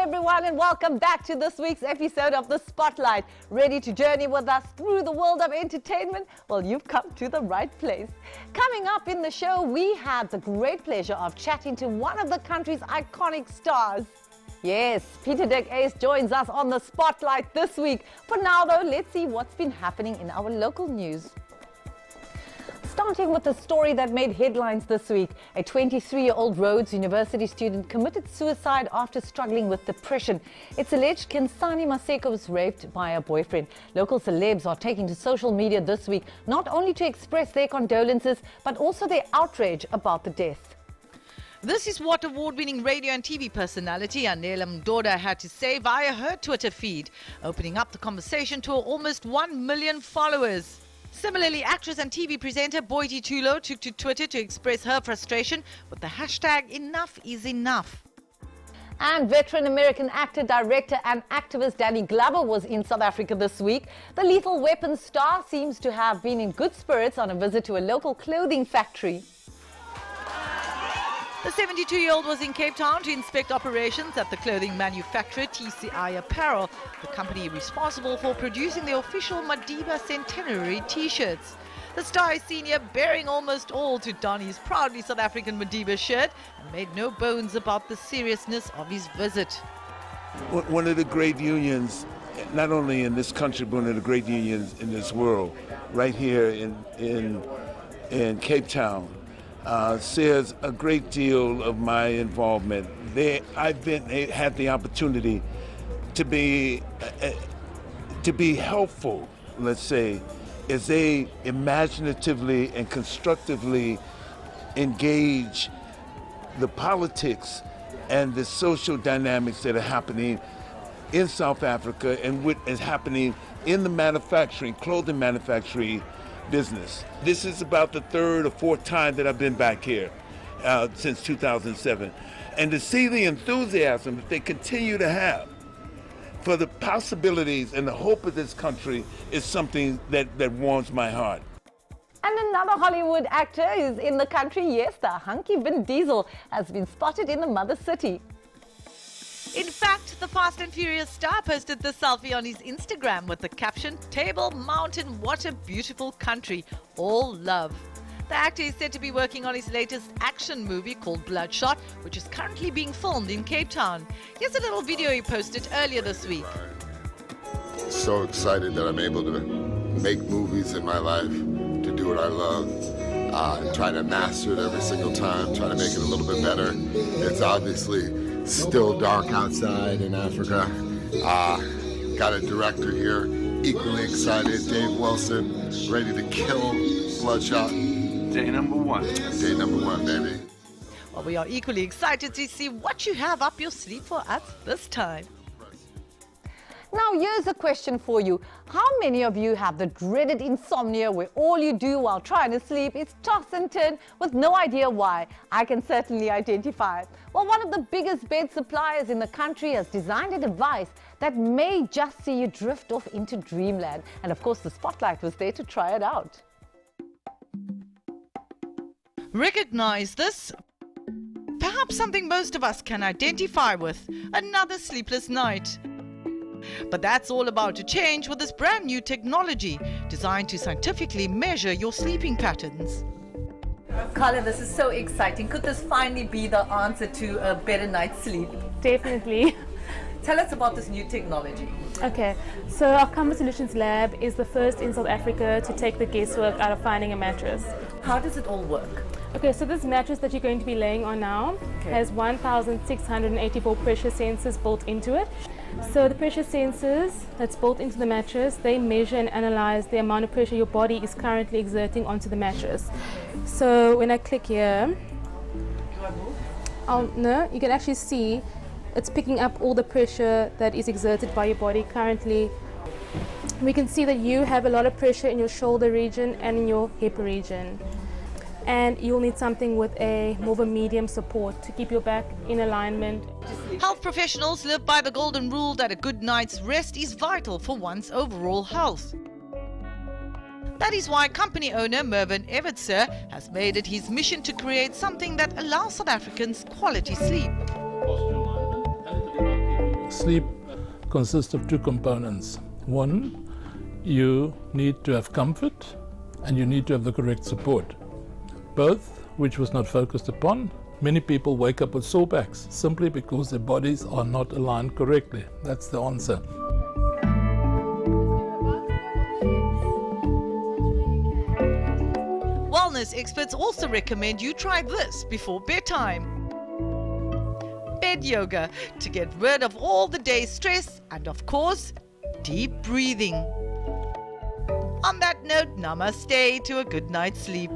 everyone, and welcome back to this week's episode of The Spotlight. Ready to journey with us through the world of entertainment? Well, you've come to the right place. Coming up in the show, we had the great pleasure of chatting to one of the country's iconic stars. Yes, Peter Dick Ace joins us on The Spotlight this week. For now, though, let's see what's been happening in our local news. Starting with a story that made headlines this week. A 23-year-old Rhodes University student committed suicide after struggling with depression. It's alleged Kensani Maseko was raped by her boyfriend. Local celebs are taking to social media this week, not only to express their condolences, but also their outrage about the death. This is what award-winning radio and TV personality Anele Mdoda had to say via her Twitter feed, opening up the conversation to her almost 1 million followers. Similarly, actress and TV presenter Boiti Tulo took to Twitter to express her frustration with the hashtag #EnoughIsEnough. And veteran American actor, director and activist Danny Glover was in South Africa this week. The Lethal Weapon star seems to have been in good spirits on a visit to a local clothing factory. The 72-year-old was in Cape Town to inspect operations at the clothing manufacturer TCI Apparel, the company responsible for producing the official Madiba centenary T-shirts. The star is seen here bearing almost all to don his proudly South African Madiba shirt and made no bones about the seriousness of his visit. One of the great unions, not only in this country, but one of the great unions in this world, right here in Cape Town, shares a great deal of my involvement. I've had the opportunity to be helpful, let's say, as they imaginatively and constructively engage the politics and the social dynamics that are happening in South Africa and what is happening in the clothing manufacturing business. This is about the third or fourth time that I've been back here since 2007. And to see the enthusiasm that they continue to have for the possibilities and the hope of this country is something that warms my heart. And another Hollywood actor is in the country. Yes, the hunky Vin Diesel has been spotted in the mother city. In fact, the Fast and Furious star posted this selfie on his Instagram with the caption, "Table Mountain, what a beautiful country, all love." The actor is said to be working on his latest action movie called Bloodshot, which is currently being filmed in Cape Town. Here's a little video he posted earlier this week. So excited that I'm able to make movies in my life, to do what I love, and try to master it every single time, try to make it a little bit better. It's obviously still dark outside in Africa. Got a director here, equally excited, Dave Wilson, ready to kill Bloodshot. Day number one. Day number one, baby. Well, we are equally excited to see what you have up your sleeve for us this time. Now, here's a question for you. How many of you have the dreaded insomnia where all you do while trying to sleep is toss and turn with no idea why? I can certainly identify. Well, one of the biggest bed suppliers in the country has designed a device that may just see you drift off into dreamland. And of course, the Spotlight was there to try it out. Recognize this? Perhaps something most of us can identify with. Another sleepless night. But that's all about to change with this brand new technology designed to scientifically measure your sleeping patterns. Carla, this is so exciting. Could this finally be the answer to a better night's sleep? Definitely. Tell us about this new technology. Okay, so our Comfort Solutions Lab is the first in South Africa to take the guesswork out of finding a mattress. How does it all work? Okay, so this mattress that you're going to be laying on now has 1,684 pressure sensors built into it. So the pressure sensors that's built into the mattress, they measure and analyze the amount of pressure your body is currently exerting onto the mattress. So when I click here, no, you can actually see it's picking up all the pressure that is exerted by your body currently. We can see that you have a lot of pressure in your shoulder region and in your hip region. And you'll need something with more of a medium support to keep your back in alignment. Health professionals live by the golden rule that a good night's rest is vital for one's overall health. That is why company owner Mervyn Evertser has made it his mission to create something that allows South Africans quality sleep. Sleep consists of two components. One, you need to have comfort and you need to have the correct support. Both, which was not focused upon. Many people wake up with sore backs simply because their bodies are not aligned correctly. That's the answer. Wellness experts also recommend you try this before bedtime. Bed yoga to get rid of all the day's stress and, of course, deep breathing. On that note, namaste to a good night's sleep.